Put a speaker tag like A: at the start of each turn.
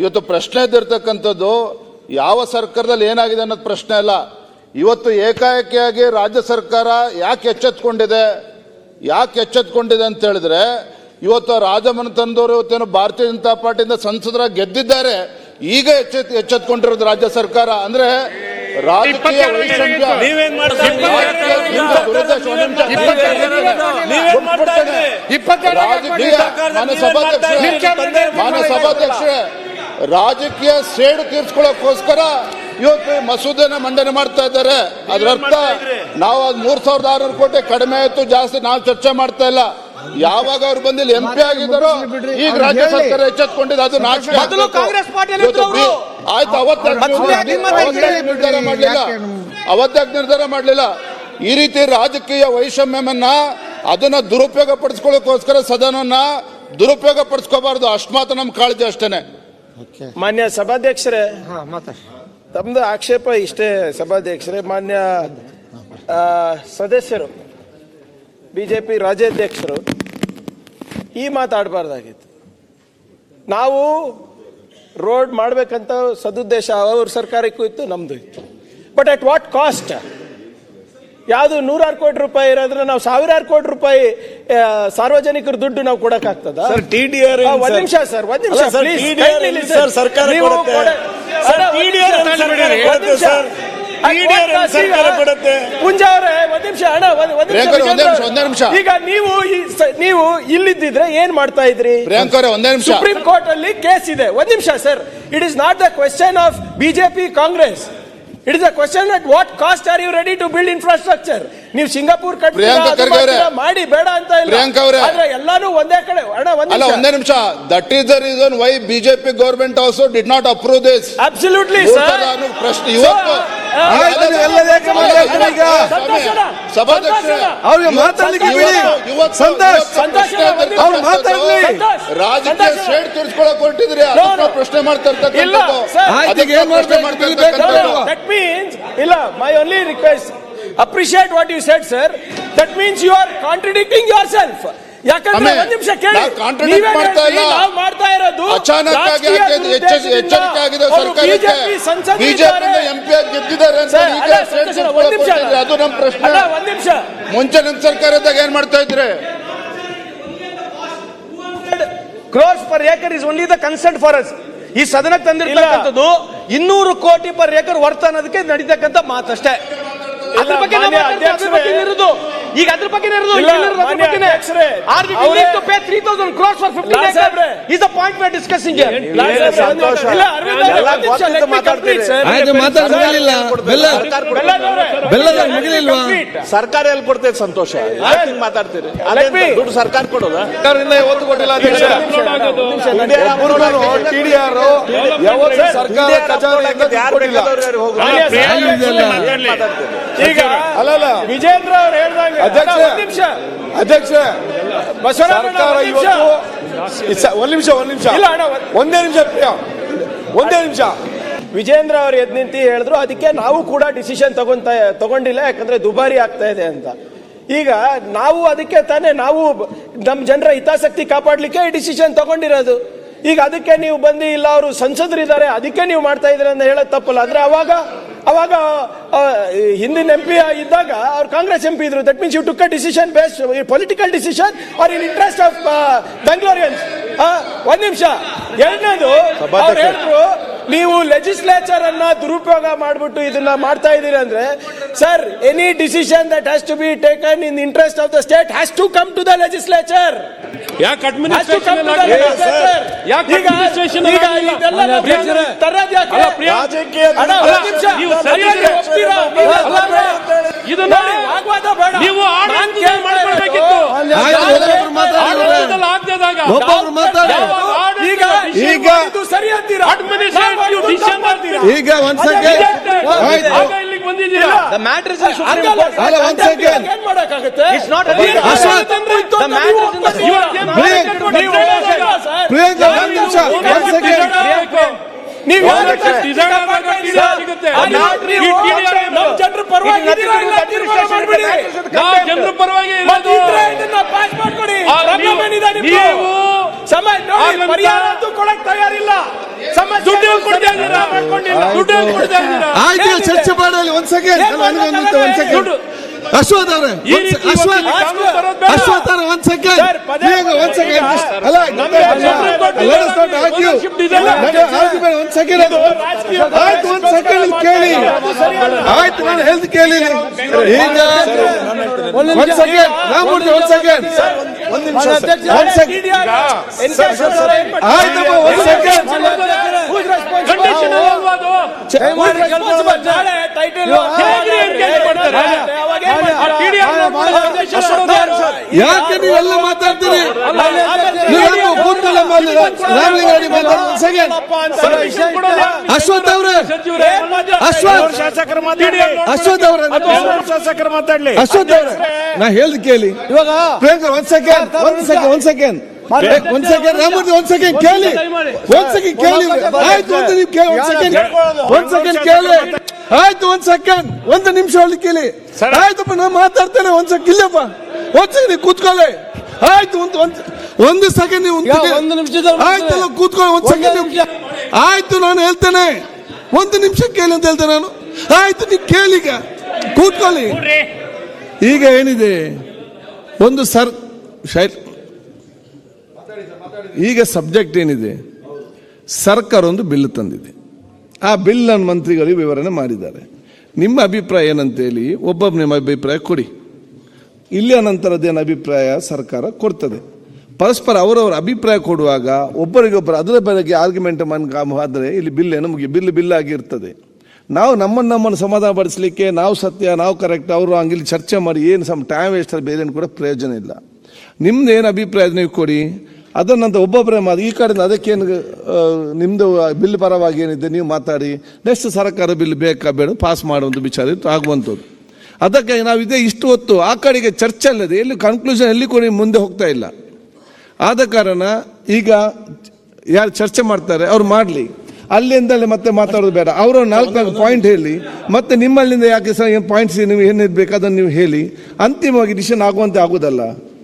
A: ಇವತ್ತು ಪ್ರಶ್ನೆ ಇದ್ದಿರ್ತಕ್ಕಂಥದ್ದು ಯಾವ ಸರ್ಕಾರದಲ್ಲಿ ಏನಾಗಿದೆ ಅನ್ನೋದು ಪ್ರಶ್ನೆ ಅಲ್ಲ. ಇವತ್ತು ಏಕಾಏಕಿಯಾಗಿ ರಾಜ್ಯ ಸರ್ಕಾರ ಯಾಕೆ ಎಚ್ಚೆತ್ಕೊಂಡಿದೆ ಅಂತ ಹೇಳಿದ್ರೆ, ಇವತ್ತು ರಾಜಮನೆತನದವರು ಇವತ್ತೇನು ಭಾರತೀಯ ಜನತಾ ಪಾರ್ಟಿಯಿಂದ ಸಂಸದರಾಗಿ ಗೆದ್ದಿದ್ದಾರೆ. ಈಗ ಎಚ್ಚೆತ್ಕೊಂಡಿರೋದು ರಾಜ್ಯ ಸರ್ಕಾರ. ಅಂದ್ರೆ ರಾಜಕೀಯ ವೈಷಮ್ಯ, ಸಭಾಧ್ಯಕ್ಷರೇ, ರಾಜಕೀಯ ಸೇಡು ತೀರ್ಸ್ಕೊಳ್ಳೋಕೋಸ್ಕರ ಇವತ್ತು ಮಸೂದೆನ ಮಂಡನೆ ಮಾಡ್ತಾ ಇದ್ದಾರೆ. ಅದರರ್ಥ ನಾವು 3,600 ಕೋಟಿ ಕಡಿಮೆ ಆಯ್ತು, ಜಾಸ್ತಿ ನಾವು ಚರ್ಚೆ ಮಾಡ್ತಾ ಇಲ್ಲ. ಯಾವಾಗ ಅವ್ರು ಬಂದಿಲ್ಲ MP ಆಗಿದ್ದಾರೋ ಈಗ ರಾಜ್ಯ ಸರ್ಕಾರ ಎಚ್ಚೆತ್ಕೊಂಡಿದೆ. ಅದು ನಾಚಿಕೆ. ಆಯ್ತು, ಅವತ್ತಾಗ ನಿರ್ಧಾರ ಮಾಡಲಿಲ್ಲ. ಈ ರೀತಿ ರಾಜಕೀಯ ವೈಷಮ್ಯವನ್ನ ಅದನ್ನ ದುರುಪಯೋಗ ಪಡಿಸ್ಕೊಳ್ಳೋಕೋಸ್ಕರ ಸದನವನ್ನ ದುರುಪಯೋಗ ಪಡಿಸ್ಕೋಬಾರ್ದು. ಅಷ್ಟು ಮಾತ್ರ ನಮ್ ಕಾಳಜಿ ಅಷ್ಟೇನೆ.
B: ಮಾನ್ಯ ಸಭಾಧ್ಯಕ್ಷರೇ, ತಮ್ದು ಆಕ್ಷೇಪ ಇಷ್ಟೇ ಸಭಾಧ್ಯಕ್ಷರೇ. ಮಾನ್ಯ ಸದಸ್ಯರು, ಬಿಜೆಪಿ ರಾಜ್ಯಾಧ್ಯಕ್ಷರು ಈ ಮಾತಾಡಬಾರ್ದಾಗಿತ್ತು. ನಾವು ರೋಡ್ ಮಾಡಬೇಕಂತ ಸದುದ್ದೇಶ ಅವ್ರ ಸರ್ಕಾರಕ್ಕೂ ಇತ್ತು, ನಮ್ದು ಇತ್ತು. But at what cost? ಯಾವುದು 100 ಕೋಟಿ ರೂಪಾಯಿ ಇರೋದ್ರೆ ನಾವು 1000 ಕೋಟಿ ರೂಪಾಯಿ ಸಾರ್ವಜನಿಕರ ದುಡ್ಡು ನಾವು ಕೊಡಕ್ಕಾಗ್ತದ? ಒಂದ್ ನಿಮಿಷ ಸರ್, ಪುಂಜಾ ಅವರೇ ಒಂದ್ ನಿಮಿಷ. ಈಗ ನೀವು ಇಲ್ಲಿದ್ದಿದ್ರೆ ಏನ್ ಮಾಡ್ತಾ ಇದ್ರಿ? ಸುಪ್ರೀಂ ಕೋರ್ಟ್ ಅಲ್ಲಿ ಕೇಸ್ ಇದೆ. ಒಂದ್ ನಿಮಿಷ sir. It is not the question of BJP Congress. It is a question at what cost are you ready to build infrastructure? ನೀವು ಸಿಂಗಾಪುರ್ ಮಾಡಿ ಬೇಡ ಅಂತ ಇಲ್ಲ, ಆದ್ರೆ ಎಲ್ಲಾನು ಒಂದೇ ಕಡೆ.
A: ಒಂದೇ ನಿಮಿಷ. That is the reason why BJP government also did not approve this.
B: Absolutely sir.
A: ಪ್ರಶ್ನೆ ಇವತ್ತು ರಾಜಕೀಯ ಸೇಡ್ ತೀರ್ಸ್ಕೊಳಕ್ ಹೊರಟಿದ್ರಿ, ಪ್ರಶ್ನೆ ಮಾಡ್ತಾ ಇರ್ತಕ್ಕಂಥದ್ದು.
B: My only request, appreciate what you said sir. That means you are contradicting yourself. ಯಾಕಂದ್ರೆ ಒಂದ್ ನಿಮಿಷ ಕೇಳಿ, ನಾವು ಮಾಡ್ತಾ ಇರೋದು
A: ಅಚಾನಕ್ ಆಗಿ ಎಚ್ಚರಿಕೆ ಆಗಿದೆ ಸರ್ಕಾರಕ್ಕೆ. ಬಿಜೆಪಿ MP ಗೆದ್ದಿದ್ದಾರೆ ಅಂತ ಅದು ನಮ್ಮ ಪ್ರಶ್ನೆ.
B: ಒಂದ್ ನಿಮಿಷ.
A: ಮುಂಚೆ ನಿಮ್ ಸರ್ಕಾರದಾಗ ಏನ್ ಮಾಡ್ತಾ ಇದ್ರೆ?
C: crores per acre is only the consent for us. ಈ ಸದನಕ್ಕೆ ತಂದಿರ್ತಕ್ಕಂಥದ್ದು 200 ಕೋಟಿ ಪರ್ ಏಕರ್ ವರ್ತ ಅನ್ನೋದಕ್ಕೆ ನಡೀತಕ್ಕಂಥ ಮಾತಷ್ಟೇ. ಅದ್ರ ಬಗ್ಗೆ ಇರೋದು ಈಗ ಅದ್ರ ಬಗ್ಗೆ to pay 3,000 crores for 15 acres is the point we are discussing here.
D: ಸರ್ಕಾರ ಎಲ್ಲಿ ಕೊಡ್ತೇವೆ? ಸಂತೋಷ ಮಾತಾಡ್ತೀರಿ, ದುಡ್ಡು ಸರ್ಕಾರ ಕೊಡೋದ?
C: ಒತ್ತು ಕೊಟ್ಟಿಲ್ಲ ಸರ್ಕಾರ
B: ಈಗ ಅಲ್ಲಲ್ಲ ವಿಜೇಂದ್ರ ಅವರು ಹೇಳ್ದಂಗೆ
C: ಅಧ್ಯಕ್ಷ ಒಂದೇ ನಿಮಿಷ
B: ವಿಜೇಂದ್ರ ಅವರು ಎದ್ ನಿಂತು ಹೇಳಿದ್ರು, ಅದಕ್ಕೆ ನಾವು ಕೂಡ ಡಿಸಿಷನ್ ತಗೊಂಡಿಲ್ಲ, ಯಾಕಂದ್ರೆ ದುಬಾರಿ ಆಗ್ತಾ ಇದೆ ಅಂತ. ಈಗ ನಾವು ಅದಕ್ಕೆ ತಾನೇ ನಾವು ನಮ್ಮ ಜನರ ಹಿತಾಸಕ್ತಿ ಕಾಪಾಡ್ಲಿಕ್ಕೆ ಡಿಸಿಷನ್ ತಗೊಂಡಿರೋದು. ಈಗ ಅದಕ್ಕೆ ನೀವು ಬಂದು ಇಲ್ಲ ಅವರು ಸಂಸದರಿದ್ದಾರೆ ಅದಕ್ಕೆ ನೀವು ಮಾಡ್ತಾ ಇದ್ದೀರ ಅಂತ ಹೇಳೋದು ತಪ್ಪಲ್ಲ. ಅಂದ್ರೆ ಅವಾಗ ಹಿಂದಿನ MP ಇದ್ದಾಗ ಅವ್ರು ಕಾಂಗ್ರೆಸ್ MP ಇದ್ರು. That means you took a decision based political decision are in interest of Bengalurians. ಒಂದ್ ನಿಮಿಷ. ಎರಡನೇದು, ಅವ್ರು ಹೇಳಿದ್ರು ನೀವು ಲೆಜಿಸ್ಲೇಚರ್ ಅನ್ನ ದುರುಪಯೋಗ ಮಾಡ್ಬಿಟ್ಟು ಇದನ್ನ ಮಾಡ್ತಾ ಇದ್ದೀರಿ ಅಂದ್ರೆ, sir any decision that has to be taken in interest of the state has to come to the legislature. ಸರಿ ಅಂತೀರಾ?
C: ಈಗ ಒಂದ್ second, the matter is in Supreme Court.
B: ಒಂದ್ ಸೆಕೆಂಡ್, ಏನ್ ಮಾಡಕ್ಕಾಗುತ್ತೆ?
C: It's not
B: the matter is
C: Priyanka ಒಂದ್ ನಿಮಿಷ, ಒಂದ್ ಸೆಕೆಂಡ್.
B: ನೀವು ಜನರ ಪರವಾಗಿ ಪಾಸ್ ಮಾಡ್ಕೊಡಿ. ಪರಿಹಾರ ಅಂತೂ ಕೊಡಕ್ ತಯಾರಿಲ್ಲ.
E: ಆಯ್ತು ಚರ್ಚೆ ಮಾಡಲಿ ಒಂದ್ ಸೆಕೆಂಡ್ ಅಶ್ವಥ್ ಅವರೇ ಅಶ್ವಥ್ ಅವರೇ ಒಂದ್ ಸೆಕೆಂಡ್ ಒಂದ್ ಸೆಕೆಂಡ್ ಅಲ್ಲ ಒಂದ್ ಸೆಕೆಂಡ್ ಆಯ್ತು ಒಂದ್ ಸೆಕೆಂಡ್ ಕೇಳಿ ಆಯ್ತು ನಾನು ಹೇಳ್ದು ಕೇಳಿ ಈಗ ಒಂದ್ ಸೆಕೆಂಡ್ ರಾಮಮೂರ್ತಿ ಒಂದ್ ಸೆಕೆಂಡ್ ಆಯ್ತಪ್ಪ ಒಂದ್ ಸೆಕೆಂಡ್ ಯಾಕೆ ನೀವೆಲ್ಲ ಮಾತಾಡ್ತೀರಿ ಅಶ್ವಥ್ ಅವರೇ ಅಶ್ವಥ್ ಅವರೇ ಅಶ್ವಥ್ ಅವರೇ ನಾ ಹೇಳ್ದು ಕೇಳಿ ಇವಾಗ ಪ್ರಿಯಾಂಕಾ ಒಂದ್ ಸೆಕೆಂಡ್ ರಾಮಮೂರ್ತಿ ಒಂದ್ ಸೆಕೆಂಡ್ ಕೇಳಿ ಆಯ್ತು ಒಂದು ನೀವು ಕೇಳಿ ಒಂದ್ ಸೆಕೆಂಡ್ ಕೇಳಿ ಆಯ್ತು ಒಂದ್ ಸೆಕೆಂಡ್ ಒಂದು ನಿಮಿಷ ಹೇಳಿ ಕೇಳಿ ಆಯ್ತಪ್ಪ ನಾ ಮಾತಾಡ್ತೇನೆ ಒಂದ್ ಸೆಕೆಂಡ್ ಇಲ್ಲಪ್ಪ ಒಂದ್ ಸೆಕೆಂಡ್ ಕೂತ್ಕೊಳ್ಳಿ ಆಯ್ತು ಒಂದು ಸೆಕೆಂಡ್ ನೀವು ಆಯ್ತಲ್ಲ ಕೂತ್ಕೊಳ್ಳಿ ಒಂದ್ ಸೆಕೆಂಡ್ ಆಯ್ತು ನಾನು ಹೇಳ್ತೇನೆ ಒಂದು ನಿಮಿಷ ಕೇಳಿ ಅಂತ ಹೇಳ್ತೇನೆ ನಾನು ಆಯ್ತು ನೀವು ಕೇಳಿ ಈಗ ಕೂತ್ಕೊಳ್ಳಿ ಈಗ ಏನಿದೆ ಒಂದು ಈಗ ಸಬ್ಜೆಕ್ಟ್ ಏನಿದೆ ಸರ್ಕಾರ ಒಂದು ಬಿಲ್ ತಂದಿದೆ ಆ ಬಿಲ್ ನನ್ನ ಮಂತ್ರಿಗಳಿಗೆ ವಿವರಣೆ ಮಾಡಿದ್ದಾರೆ ನಿಮ್ಮ ಅಭಿಪ್ರಾಯ ಏನಂತೇಳಿ ಒಬ್ಬೊಬ್ಬ ನಿಮ್ಮ ಅಭಿಪ್ರಾಯ ಕೊಡಿ ಇಲ್ಲಿಯ ನಂತರದ್ದೇನು ಅಭಿಪ್ರಾಯ ಸರ್ಕಾರ ಕೊಡ್ತದೆ ಪರಸ್ಪರ ಅವರವರ ಅಭಿಪ್ರಾಯ ಕೊಡುವಾಗ ಒಬ್ಬರಿಗೊಬ್ಬರು ಅದರ ಬಗ್ಗೆ ಆರ್ಗ್ಯುಮೆಂಟ್ ಆದರೆ ಇಲ್ಲಿ ಬಿಲ್ ಏನು ಬಿಲ್ ಆಗಿರ್ತದೆ ನಾವು ನಮ್ಮನ್ನು ಸಮಾಧಾನ ಪಡಿಸಲಿಕ್ಕೆ ನಾವು ಸತ್ಯ ನಾವು ಕರೆಕ್ಟ್ ಅವರು ಹಂಗಿಲ್ಲಿ ಚರ್ಚೆ ಮಾಡಿ ಏನು ಟೈಮ್ ವೇಸ್ಟ್ ಬೇರೆ ಏನು ಕೂಡ ಪ್ರಯೋಜನ ಇಲ್ಲ ನಿಮ್ದು ಏನು ಅಭಿಪ್ರಾಯ ನೀವು ಕೊಡಿ ಅದನ್ನಂತ ಒಬ್ಬೊಬ್ಬರೇ ಮಾಡಿ ಈ ಕಡೆಯಿಂದ ಅದಕ್ಕೇನು ನಿಮ್ಮದು ಬಿಲ್ ಪರವಾಗಿ ಏನಿದೆ ನೀವು ಮಾತಾಡಿ ನೆಕ್ಸ್ಟ್ ಸರ್ಕಾರ ಬಿಲ್ ಬೇಕಾ ಬೇಡ ಪಾಸ್ ಮಾಡುವಂಥ ವಿಚಾರ ಆಗುವಂಥದ್ದು ಅದಕ್ಕೆ ನಾವು ಇದೇ ಇಷ್ಟು ಹೊತ್ತು ಆ ಕಡೆಗೆ ಚರ್ಚೆ ಅಲ್ಲದೆ ಎಲ್ಲಿ ಕನ್ಕ್ಲೂಷನ್ ಎಲ್ಲಿ ಕೂಡ ಮುಂದೆ ಹೋಗ್ತಾ ಇಲ್ಲ ಆದ ಕಾರಣ ಈಗ ಯಾರು ಚರ್ಚೆ ಮಾಡ್ತಾರೆ ಅವ್ರು ಮಾಡಲಿ ಅಲ್ಲಿಂದಲೇ ಮತ್ತೆ ಮಾತಾಡೋದು ಬೇಡ ಅವರು 4 ಪಾಯಿಂಟ್ ಹೇಳಿ ಮತ್ತೆ ನಿಮ್ಮಲ್ಲಿಂದ ಯಾಕೆ ಸರ್ ಏನು ಪಾಯಿಂಟ್ಸ್ ನೀವು ಏನಿರ್ಬೇಕು ಅದನ್ನು ನೀವು ಹೇಳಿ ಅಂತಿಮವಾಗಿ ಡಿಸಿಷನ್ ಆಗುವಂತೆ ಆಗೋದಲ್ಲ